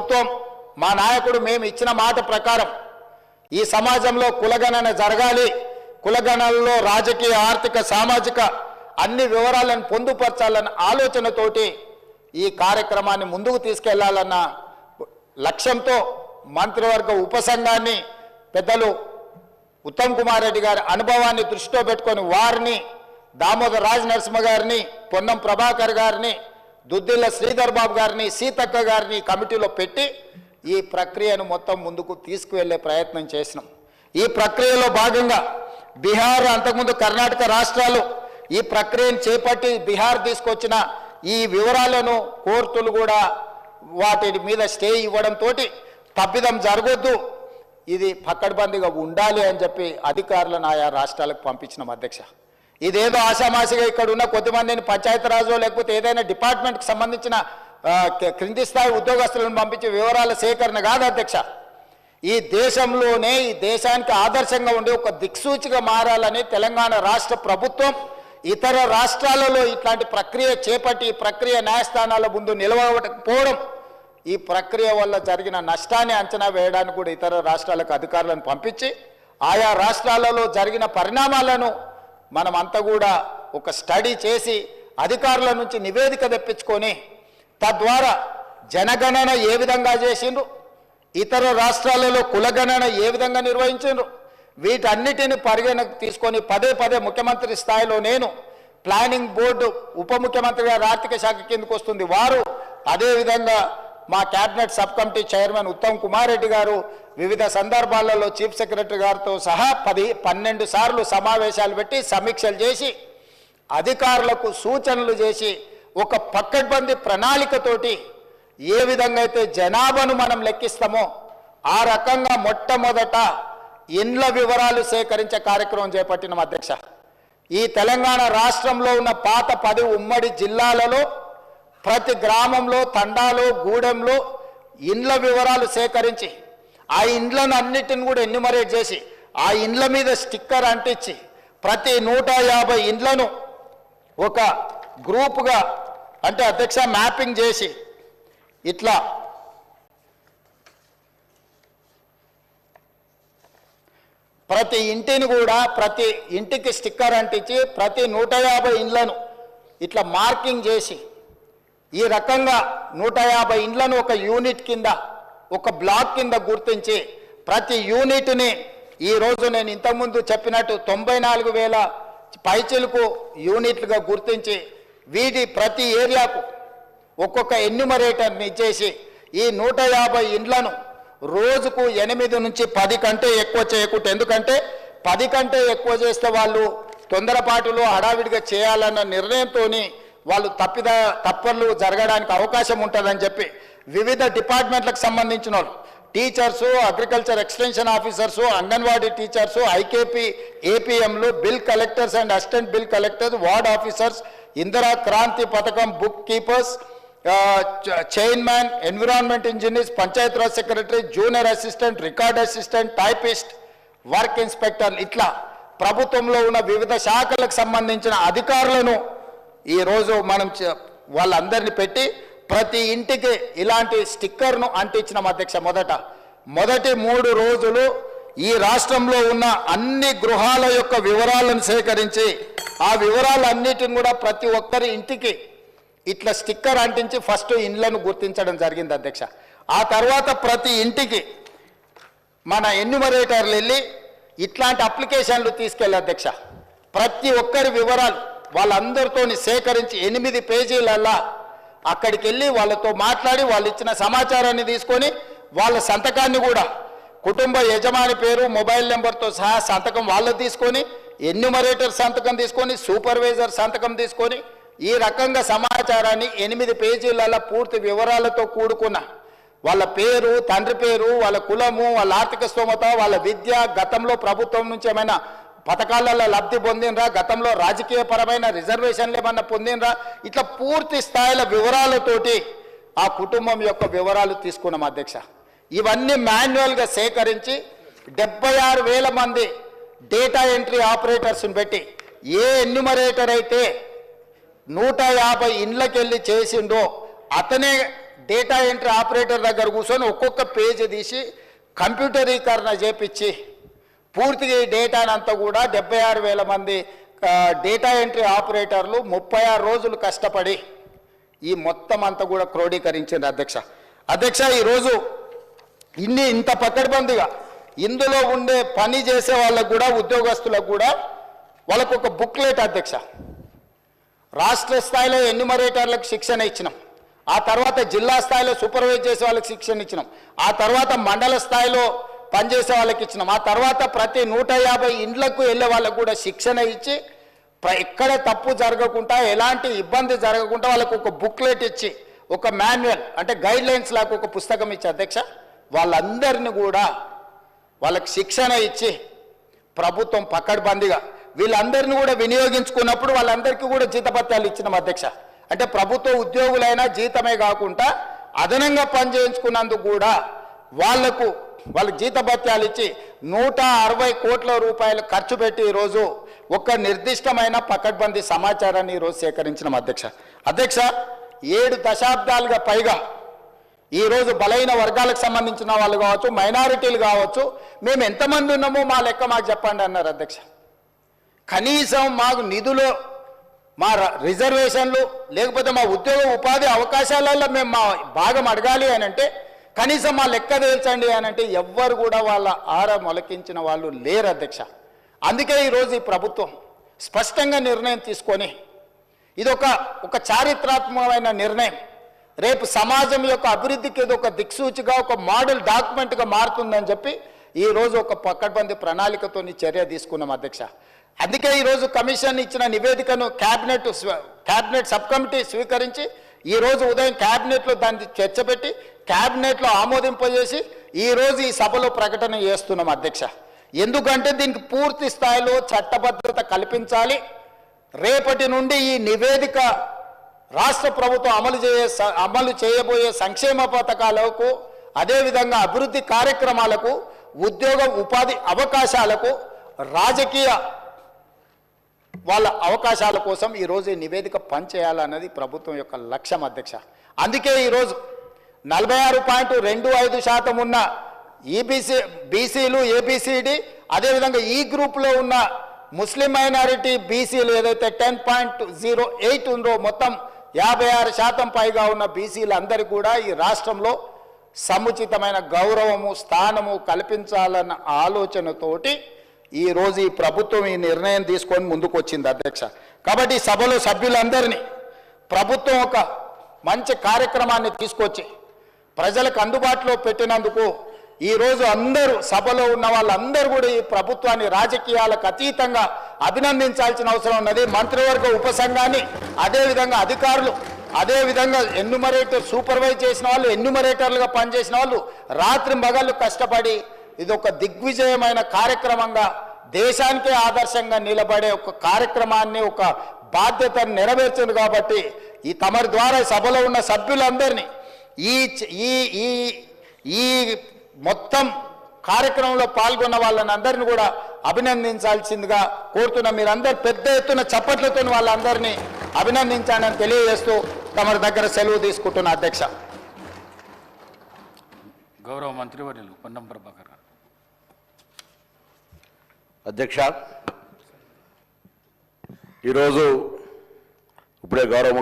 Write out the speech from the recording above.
ప్రభుత్వం మా నాయకుడు మేము ఇచ్చిన మాట ప్రకారం ఈ సమాజంలో కులగణన జరగాలి, కులగణనలో రాజకీయ ఆర్థిక సామాజిక అన్ని వివరాలను పొందుపరచాలన్న ఆలోచనతోటి ఈ కార్యక్రమాన్ని ముందుకు తీసుకెళ్లాలన్న లక్ష్యంతో మంత్రివర్గ ఉపసంఘాన్ని పెద్దలు ఉత్తమ్ కుమార్ రెడ్డి గారి అనుభవాన్ని దృష్టిలో పెట్టుకొని వారిని, దామోదర్ రాజ్ నరసింహ గారిని, పొన్నం ప్రభాకర్ గారిని, దుద్దిల్ల శ్రీధర్ బాబు గారిని, సీతక్క గారిని కమిటీలో పెట్టి ఈ ప్రక్రియను మొత్తం ముందుకు తీసుకువెళ్లే ప్రయత్నం చేసినాం. ఈ ప్రక్రియలో భాగంగా బీహార్, అంతకుముందు కర్ణాటక రాష్ట్రాలు ఈ ప్రక్రియను చేపట్టి బీహార్ తీసుకొచ్చిన ఈ వివరాలను కోర్టులు కూడా వాటి మీద స్టే ఇవ్వడంతో తప్పిదం జరగొద్దు, ఇది పక్కడ్బందీగా ఉండాలి అని చెప్పి అధికారులను ఆయా రాష్ట్రాలకు పంపించినాం అధ్యక్ష. ఇదేదో ఆషామాషిగా ఇక్కడ ఉన్న కొద్దిమందిని పంచాయతీరాజు లేకపోతే ఏదైనా డిపార్ట్మెంట్కి సంబంధించిన క్రింది స్థాయి ఉద్యోగస్తులను పంపించే వివరాల సేకరణ కాదు అధ్యక్ష. ఈ దేశంలోనే ఈ దేశానికి ఆదర్శంగా ఉండే ఒక దిక్సూచిగా మారాలని తెలంగాణ రాష్ట్ర ప్రభుత్వం ఇతర రాష్ట్రాలలో ఇట్లాంటి ప్రక్రియ చేపట్టి ఈ ప్రక్రియ న్యాయస్థానాల ముందు నిలవకపోవడం, ఈ ప్రక్రియ వల్ల జరిగిన నష్టాన్ని అంచనా వేయడానికి కూడా ఇతర రాష్ట్రాలకు అధికారులను పంపించి ఆయా రాష్ట్రాలలో జరిగిన పరిణామాలను మనమంతా కూడా ఒక స్టడీ చేసి అధికారుల నుంచి నివేదిక తెప్పించుకొని తద్వారా జనగణన ఏ విధంగా చేసిండ్రు, ఇతర రాష్ట్రాలలో కులగణన ఏ విధంగా నిర్వహించిండ్రు, వీటన్నిటిని పరిగణకు తీసుకొని పదే పదే ముఖ్యమంత్రి స్థాయిలో నేను, ప్లానింగ్ బోర్డు ఉప ముఖ్యమంత్రి గారు ఆర్థిక శాఖ కిందకు వస్తుంది వారు, అదేవిధంగా మా cabinet sub committee chairman Uttam Kumar Reddy గారు వివిధ సందర్భాలలో చీఫ్ సెక్రటరీ గారితో సహా 12 సార్లు సమావేశాలు పెట్టి సమీక్షలు చేసి అధికారులకు సూచనలు చేసి ఒక పక్కడ్బందీ ప్రణాళికతోటి ఏ విధంగా అయితే జనాభాను మనం లెక్కిస్తామో ఆ రకంగా మొట్టమొదట ఇండ్ల వివరాలు సేకరించే కార్యక్రమం చేపట్టిన అధ్యక్ష. ఈ తెలంగాణ రాష్ట్రంలో ఉన్న పాత 10 ఉమ్మడి జిల్లాలలో ప్రతి గ్రామంలో, తండాలో, గూడెంలో ఇండ్ల వివరాలు సేకరించి ఆ ఇండ్లను అన్నిటిని కూడా ఎన్యూమరేట్ చేసి ఆ ఇండ్ల మీద స్టిక్కర్ అంటించి ప్రతి 150 ఇండ్లను ఒక గ్రూపుగా అంటే అధ్యక్ష మ్యాపింగ్ చేసి ఇట్లా ప్రతి ఇంటిని కూడా ప్రతి ఇంటికి స్టిక్కర్ అంటించి ప్రతి 150 ఇండ్లను ఇట్లా మార్కింగ్ చేసి ఈ రకంగా 150 ఇండ్లను ఒక యూనిట్ కింద ఒక బ్లాక్ కింద గుర్తించి ప్రతి యూనిట్ని ఈరోజు నేను ఇంతకుముందు చెప్పినట్టు 94,000 పైచిలకు యూనిట్లుగా గుర్తించి వీటి ప్రతి ఏరియాకు ఒక్కొక్క ఎన్యూమరేటర్ని ఇచ్చేసి ఈ 150 ఇండ్లను రోజుకు 8 నుంచి 10 కంటే ఎక్కువ చేయకూడదు. ఎందుకంటే 10 కంటే ఎక్కువ చేస్తే వాళ్ళు తొందరపాటులో హడావిడిగా చేయాలన్న నిర్ణయంతో వాళ్ళు తప్పర్లు జరగడానికి అవకాశం ఉంటుందని చెప్పి వివిధ డిపార్ట్మెంట్లకు సంబంధించిన వాళ్ళు teachers, agriculture extension officers, anganwadi teachers, IKP ఏపీఎంలు, bill collectors and assistant bill collectors, ward officers, Indira Kranti Pathakam bookkeepers, chairman, environment engineers, Panchayati Raj secretary, junior assistant, record assistant, typist, work inspector, ఇట్లా ప్రభుత్వంలో ఉన్న వివిధ శాఖలకు సంబంధించిన అధికారులను ఈరోజు మనం వాళ్ళందరినీ పెట్టి ప్రతి ఇంటికి ఇలాంటి స్టిక్కర్ను అంటించిన అధ్యక్ష. మొదటి 3 రోజులు ఈ రాష్ట్రంలో ఉన్న అన్ని గృహాల యొక్క వివరాలను సేకరించి ఆ వివరాలన్నిటిని కూడా ప్రతి ఒక్కరి ఇంటికి ఇట్లా స్టిక్కర్ అంటించి ఫస్ట్ ఇండ్లను గుర్తించడం జరిగింది అధ్యక్ష. ఆ తర్వాత ప్రతి ఇంటికి మన ఎన్యూమరేటర్లు వెళ్ళి ఇట్లాంటి అప్లికేషన్లు తీసుకెళ్ళి అధ్యక్ష ప్రతి ఒక్కరి వివరాలు వాళ్ళందరితో సేకరించి 8 పేజీలల్లా అక్కడికి వెళ్ళి వాళ్ళతో మాట్లాడి వాళ్ళు ఇచ్చిన సమాచారాన్ని తీసుకొని వాళ్ళ సంతకాన్ని కూడా కుటుంబ యజమాని పేరు, మొబైల్ నెంబర్తో సహా సంతకం వాళ్ళు తీసుకొని, ఎన్యూమరేటర్ సంతకం తీసుకొని, సూపర్వైజర్ సంతకం తీసుకొని ఈ రకంగా సమాచారాన్ని 8 పేజీలలో పూర్తి వివరాలతో కూడుకున్న వాళ్ళ పేరు, తండ్రి పేరు, వాళ్ళ కులము, వాళ్ళ ఆర్థిక స్తోమత, వాళ్ళ విద్య, గతంలో ప్రభుత్వం నుంచి ఏమైనా పథకాలలో లబ్ధి పొందినరా, గతంలో రాజకీయ పరమైన రిజర్వేషన్లు ఏమన్నా పొందినరా, ఇట్లా పూర్తి స్థాయిల వివరాలతోటి ఆ కుటుంబం యొక్క వివరాలు తీసుకున్నాం అధ్యక్ష. ఇవన్నీ మాన్యువల్గా సేకరించి 76,000 మంది డేటా ఎంట్రీ ఆపరేటర్స్ని పెట్టి ఏ ఎన్యూమరేటర్ అయితే 150 ఇండ్లకెళ్ళి చేసిండో అతనే డేటా ఎంట్రీ ఆపరేటర్ దగ్గర కూర్చొని ఒక్కొక్క పేజీ తీసి కంప్యూటరీకరణ చేపించి పూర్తిగా ఈ డేటానంతా కూడా 76,000 మంది డేటా ఎంట్రీ ఆపరేటర్లు 36 రోజులు కష్టపడి ఈ మొత్తం అంతా కూడా క్రోడీకరించింది అధ్యక్ష ఈరోజు ఇంత పకడ్బందీగా ఇందులో ఉండే పని చేసే వాళ్ళకు కూడా ఉద్యోగస్తులకు కూడా వాళ్ళకు ఒక బుక్లెట్ అధ్యక్ష రాష్ట్ర స్థాయిలో ఎన్యూమరేటర్లకు శిక్షణ ఇచ్చినాం, ఆ తర్వాత జిల్లా స్థాయిలో సూపర్వైజ్ చేసే వాళ్ళకి శిక్షణ ఇచ్చినాం, ఆ తర్వాత మండల స్థాయిలో పనిచేసే వాళ్ళకి ఇచ్చినాం, ఆ తర్వాత ప్రతి 150 ఇండ్లకు వెళ్ళే వాళ్ళకు కూడా శిక్షణ ఇచ్చి ఎక్కడ తప్పు జరగకుండా ఎలాంటి ఇబ్బంది జరగకుండా వాళ్ళకు ఒక బుక్లెట్ ఇచ్చి ఒక మాన్యువల్ అంటే గైడ్ లైన్స్ లాగా ఒక పుస్తకం ఇచ్చి అధ్యక్ష వాళ్ళందరినీ కూడా వాళ్ళకి శిక్షణ ఇచ్చి ప్రభుత్వం పకడ్బందీగా వీళ్ళందరినీ కూడా వినియోగించుకున్నప్పుడు వాళ్ళందరికీ కూడా జీతభత్యాలు ఇచ్చినాం అధ్యక్ష. అంటే ప్రభుత్వ ఉద్యోగులైనా జీతమే కాకుండా అదనంగా పనిచేయించుకున్నందుకు కూడా వాళ్ళకు జీతభత్యాలు ఇచ్చి 160 కోట్ల రూపాయలు ఖర్చు పెట్టి ఈరోజు ఒక నిర్దిష్టమైన పకడ్బందీ సమాచారాన్ని ఈరోజు సేకరించిన అధ్యక్ష 7 దశాబ్దాలుగా పైగా ఈరోజు బలైన వర్గాలకు సంబంధించిన వాళ్ళు కావచ్చు, మైనారిటీలు కావచ్చు, మేము ఎంతమంది ఉన్నామో మా లెక్క మాకు చెప్పండి అన్నారు అధ్యక్ష. కనీసం మాకు నిధులు, మా రిజర్వేషన్లు, లేకపోతే మా ఉద్యోగ ఉపాధి అవకాశాలలో మేము మా భాగం అడగాలి అని అంటే కనీసం మా లెక్క తేల్చండి అని అంటే ఎవ్వరు కూడా వాళ్ళ మొలకించిన వాళ్ళు లేరు అధ్యక్ష. అందుకే ఈరోజు ఈ ప్రభుత్వం స్పష్టంగా నిర్ణయం తీసుకొని ఇది ఒక చారిత్రాత్మకమైన నిర్ణయం, రేపు సమాజం యొక్క అభివృద్ధికి ఇది ఒక దిక్సూచిగా ఒక మోడల్ డాక్యుమెంట్గా మారుతుందని చెప్పి ఈరోజు ఒక పకడ్బందీ ప్రణాళికతో చర్య తీసుకున్నాం అధ్యక్ష. అందుకే ఈరోజు కమిషన్ ఇచ్చిన నివేదికను క్యాబినెట్ సబ్ కమిటీ స్వీకరించి ఈరోజు ఉదయం క్యాబినెట్లో దాన్ని చర్చ పెట్టి క్యాబినెట్లో ఆమోదింపజేసి ఈరోజు ఈ సభలో ప్రకటన చేస్తున్నాం అధ్యక్ష. ఎందుకంటే దీనికి పూర్తి స్థాయిలో చట్టబద్ధత కల్పించాలి. రేపటి నుండి ఈ నివేదిక రాష్ట్ర ప్రభుత్వం అమలు చేయబోయే సంక్షేమ పథకాలకు, అదేవిధంగా అభివృద్ధి కార్యక్రమాలకు, ఉద్యోగ ఉపాధి అవకాశాలకు, రాజకీయ వాళ్ళ అవకాశాల కోసం ఈరోజు ఈ నివేదిక పనిచేయాలన్నది ప్రభుత్వం యొక్క లక్ష్యం అధ్యక్ష. అందుకే ఈరోజు 46.25% ఉన్న బీసీలు, ఏబిసిడి, అదేవిధంగా ఈ గ్రూప్లో ఉన్న ముస్లిం మైనారిటీ బీసీలు ఏదైతే 10.08 ఉందో మొత్తం 56% పైగా ఉన్న బీసీలందరికీ కూడా ఈ రాష్ట్రంలో సముచితమైన గౌరవము, స్థానము కల్పించాలన్న ఆలోచనతోటి ఈరోజు ఈ ప్రభుత్వం ఈ నిర్ణయం తీసుకొని ముందుకు వచ్చింది అధ్యక్ష. కాబట్టి ఈ సభలో సభ్యులందరినీ ప్రభుత్వం ఒక మంచి కార్యక్రమాన్ని తీసుకొచ్చి ప్రజలకు అందుబాటులో పెట్టినందుకు ఈరోజు అందరూ సభలో ఉన్న వాళ్ళందరూ కూడా ఈ ప్రభుత్వాన్ని రాజకీయాలకు అతీతంగా అభినందించాల్సిన అవసరం ఉన్నది. మంత్రివర్గ ఉపసంఘాన్ని, అదేవిధంగా అధికారులు, అదేవిధంగా సూపర్వైజ్ చేసిన వాళ్ళు, ఎన్యూమరేటర్లుగా పనిచేసిన వాళ్ళు రాత్రి మగళ్ళు కష్టపడి ఇది ఒక దిగ్విజయమైన కార్యక్రమంగా దేశానికే ఆదర్శంగా నిలబడే ఒక కార్యక్రమాన్ని, ఒక బాధ్యతను నెరవేర్చింది. కాబట్టి ఈ తమరి ద్వారా సభలో ఉన్న సభ్యులందరినీ ఈ మొత్తం కార్యక్రమంలో పాల్గొన్న వాళ్ళని అందరినీ కూడా అభినందించాల్సిందిగా కోరుతున్నా. మీరందరూ పెద్ద ఎత్తున చప్పట్లతో వాళ్ళందరినీ అభినందించాలని తెలియజేస్తూ తమరి దగ్గర సెలవు తీసుకుంటున్న అధ్యక్ష. గౌరవ మంత్రివర్యులు పొన్నం ప్రభాకర్ గారు. అధ్యక్ష, ఈరోజు ఇప్పుడే గౌరవ